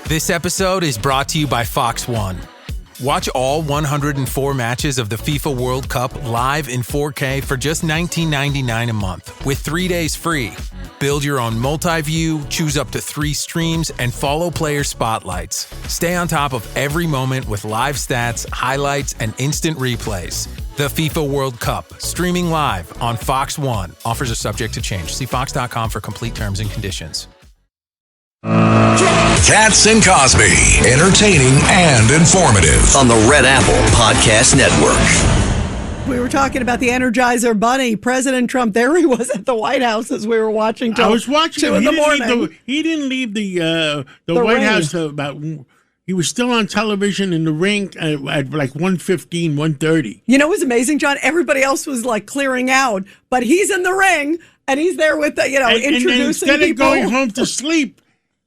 This episode is brought to you by Fox One. Watch all 104 matches of the FIFA World Cup live in 4K for just $19.99 a month with 3 days free. Build your own multi-view, choose up to 3 streams, and follow player spotlights. Stay on top of every moment with live stats, highlights, and instant replays. The FIFA World Cup, streaming live on Fox One. Offers are subject to change. See fox.com for complete terms and conditions. Katz and Cosby, entertaining and informative on the Red Apple Podcast Network. We were talking about the Energizer Bunny. President Trump, there he was at the White House as we were watching till I was watching 2 in the morning. He didn't leave the White House till about. He was still on television in the ring at like 1:15, 1:30. You know what was amazing, John? Everybody else was like clearing out, but he's in the ring and he's there with the, introducing and instead people. Of going home to sleep,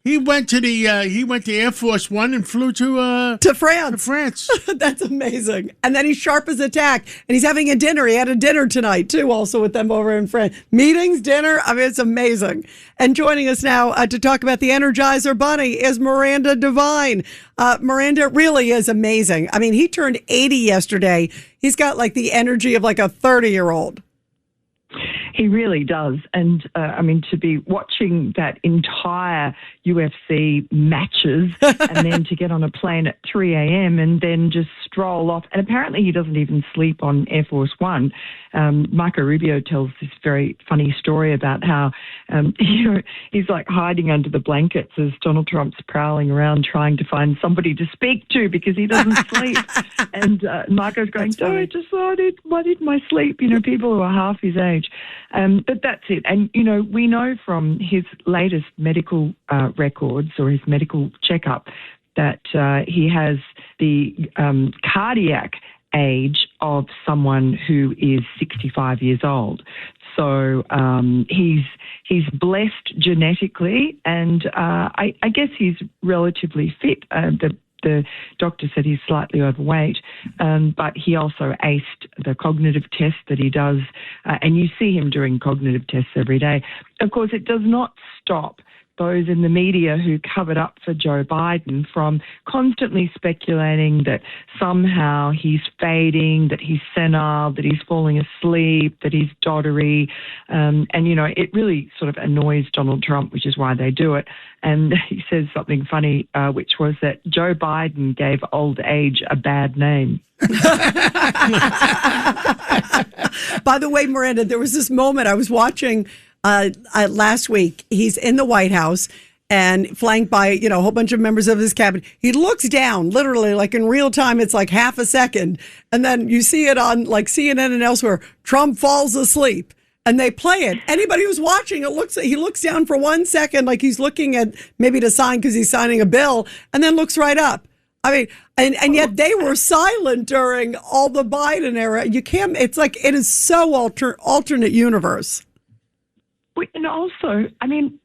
he went to Air Force One and flew to France. That's amazing. And then he's sharp as a tack, and he's having a dinner. He had a dinner tonight too, also with them over in France. Meetings, dinner. I mean, it's amazing. And joining us now to talk about the Energizer Bunny is Miranda Devine. Miranda really is amazing. I mean, he turned 80 yesterday. He's got like the energy of like a 30-year-old. He really does. And, to be watching that entire UFC matches and then to get on a plane at 3 a.m. and then just stroll off. And apparently he doesn't even sleep on Air Force One. Marco Rubio tells this very funny story about how he's like hiding under the blankets as Donald Trump's prowling around trying to find somebody to speak to because he doesn't sleep. And Marco's going, I decided, what did my sleep? People who are half his age. But that's it. And, we know from his latest medical records or his medical checkup that he has the cardiac age of someone who is 65 years old. So he's blessed genetically, and I guess he's relatively fit. The doctor said he's slightly overweight, but he also aced the cognitive test that he does, and you see him doing cognitive tests every day. Of course, it does not stop those in the media who covered up for Joe Biden from constantly speculating that somehow he's fading, that he's senile, that he's falling asleep, that he's doddery. It really sort of annoys Donald Trump, which is why they do it. And he says something funny, which was that Joe Biden gave old age a bad name. By the way, Miranda, there was this moment I was watching last week. He's in the White House and flanked by, a whole bunch of members of his cabinet. He looks down, literally, like in real time, it's like half a second. And then you see it on like CNN and elsewhere. Trump falls asleep. And they play it. Anybody who's watching it he looks down for 1 second, like he's looking at maybe to sign because he's signing a bill, and then looks right up. I mean, and yet they were silent during all the Biden era. You can't. It's like it is so alternate universe. And also,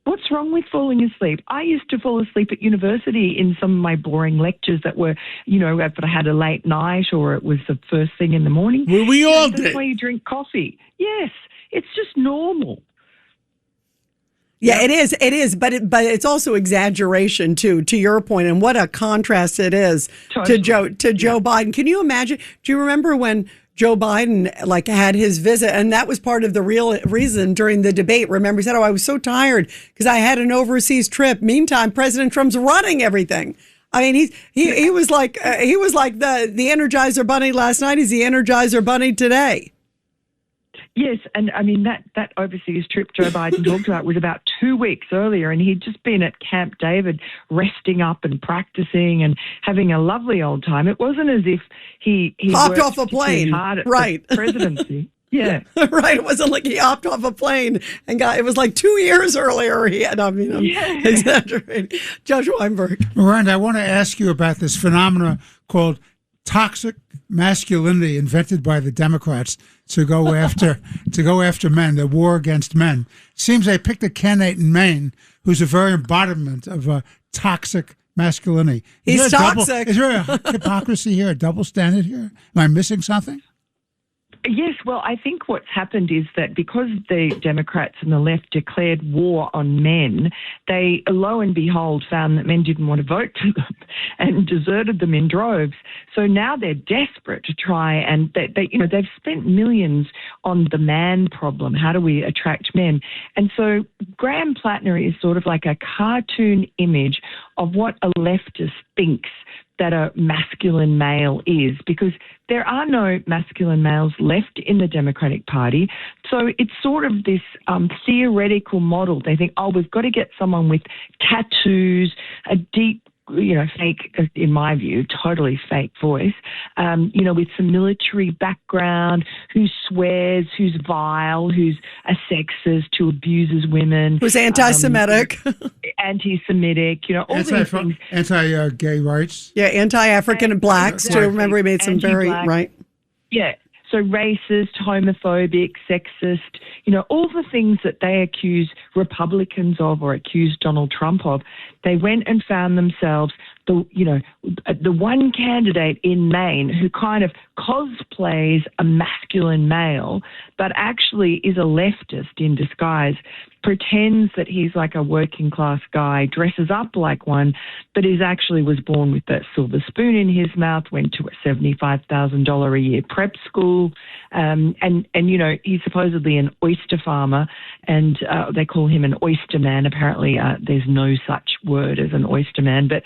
what's wrong with falling asleep? I used to fall asleep at university in some of my boring lectures that were, if I had a late night or it was the first thing in the morning. Well, we all did. That's why you drink coffee. Yes, it's just normal. Yeah, it is, but it's also exaggeration too. To your point, and what a contrast it is to Joe Biden. Can you imagine? Do you remember when Joe Biden had his visit, and that was part of the real reason during the debate? Remember, he said, I was so tired because I had an overseas trip. Meantime, President Trump's running everything. I mean, he was like the Energizer Bunny last night. He's the Energizer Bunny today. Yes, and that overseas trip Joe Biden talked about was about 2 weeks earlier, and he'd just been at Camp David resting up and practicing and having a lovely old time. It wasn't as if he hopped off a plane, hard at right? The presidency. Yeah. Right. It wasn't like he hopped off a plane and it was like 2 years earlier he had, I'm exaggerating. Judge Weinberg. Miranda, I want to ask you about this phenomenon called toxic masculinity invented by the Democrats to go after men, the war against men. Seems they picked a candidate in Maine who's a very embodiment of toxic masculinity. He's toxic. Is there a hypocrisy here, a double standard here? Am I missing something? Yes, well, I think what's happened is that because the Democrats and the left declared war on men, they, lo and behold, found that men didn't want to vote for them and deserted them in droves. So now they're desperate to try and they've spent millions on the man problem. How do we attract men? And so Graham Plattner is sort of like a cartoon image of what a leftist thinks that a masculine male is, because there are no masculine males left in the Democratic Party. So it's sort of this theoretical model. They think, we've got to get someone with tattoos, a deep, fake, in my view, totally fake voice, with some military background, who swears, who's vile, who's a sexist, who abuses women. Who's anti-Semitic. Anti-Semitic, all these things. Anti-gay rights. Yeah, anti-African and blacks, too. Remember, he made some very, right? Yeah. So racist, homophobic, sexist, all the things that they accuse Republicans of or accuse Donald Trump of, they went and found themselves the one candidate in Maine who kind of cosplays a masculine male, but actually is a leftist in disguise, pretends that he's like a working class guy, dresses up like one, but was born with that silver spoon in his mouth, went to a $75,000 a year prep school, and he's supposedly an oyster farmer, and they call him an oyster man. Apparently, there's no such word as an oyster man, but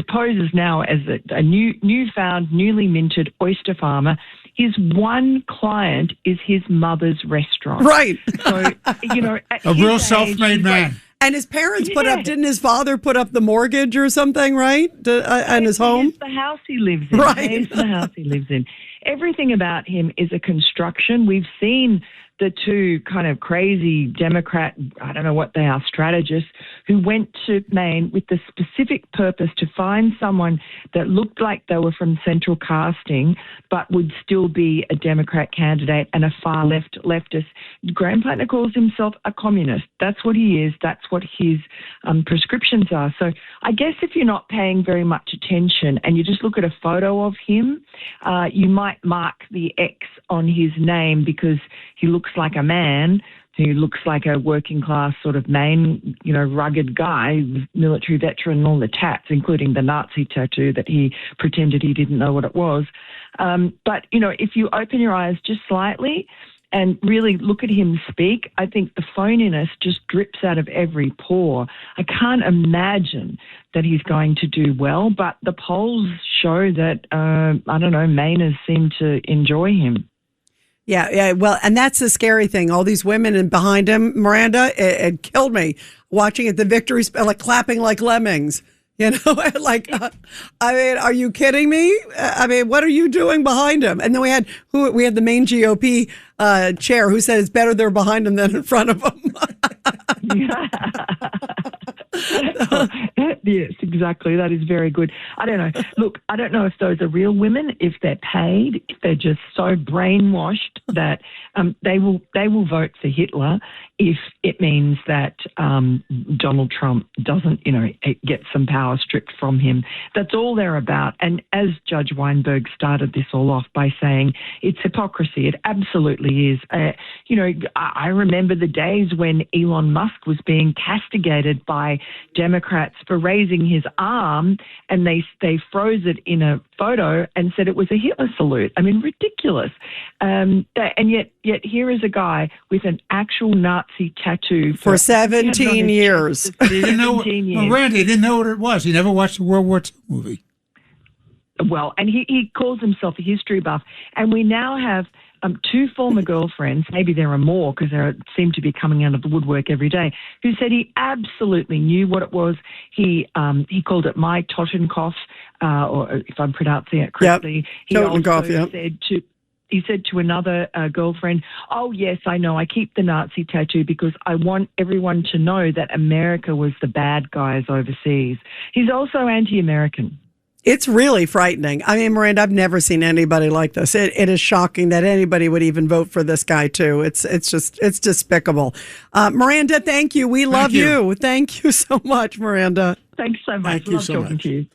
poses now as a newly minted oyster farmer. His one client is his mother's restaurant. Right. So, a real self-made man. And his parents didn't his father put up the mortgage or something, right? And his home? It's the house he lives in. Right. It's the house he lives in. Everything about him is a construction. We've seen the two kind of crazy Democrat, I don't know what they are, strategists who went to Maine with the specific purpose to find someone that looked like they were from central casting but would still be a Democrat candidate and a far leftist. Graham Plattner calls himself a communist. That's what he is. That's what his prescriptions are. So I guess if you're not paying very much attention and you just look at a photo of him, you might mark the X on his name because he looks like a man who looks like a working class sort of Maine, rugged guy, military veteran, and all the tats, including the Nazi tattoo that he pretended he didn't know what it was. But, if you open your eyes just slightly and really look at him speak, I think the phoniness just drips out of every pore. I can't imagine that he's going to do well, but the polls show that, Mainers seem to enjoy him. Yeah. Well, and that's the scary thing. All these women and behind him, Miranda, it killed me watching it. The victory spell, like clapping like lemmings. Are you kidding me? What are you doing behind him? And then we had the Maine GOP chair who said it's better they're behind him than in front of him. Yes, exactly. That is very good. I don't know. Look, I don't know if those are real women, if they're paid, if they're just so brainwashed that they will vote for Hitler if it means that Donald Trump doesn't, get some power stripped from him. That's all they're about. And as Judge Weinberg started this all off by saying, it's hypocrisy. It absolutely is. I remember the days when Elon Musk was being castigated by Democrats for raising his arm, and they froze it in a photo and said it was a Hitler salute. Ridiculous. And yet here is a guy with an actual Nazi tattoo for 17 years. He didn't know. Randy, he didn't know what it was. He never watched a World War II movie. Well, and he calls himself a history buff, and we now have two former girlfriends, maybe there are more because they seem to be coming out of the woodwork every day, who said he absolutely knew what it was. He called it my Totenkopf, or if I'm pronouncing it correctly. Yep. He said to another girlfriend, "Oh, yes, I know. I keep the Nazi tattoo because I want everyone to know that America was the bad guys overseas." He's also anti-American. It's really frightening. Miranda, I've never seen anybody like this. It is shocking that anybody would even vote for this guy, too. It's despicable. Miranda, thank you. We love you. Thank you so much, Miranda. Thanks so much. Thank you Love so talking much. to you.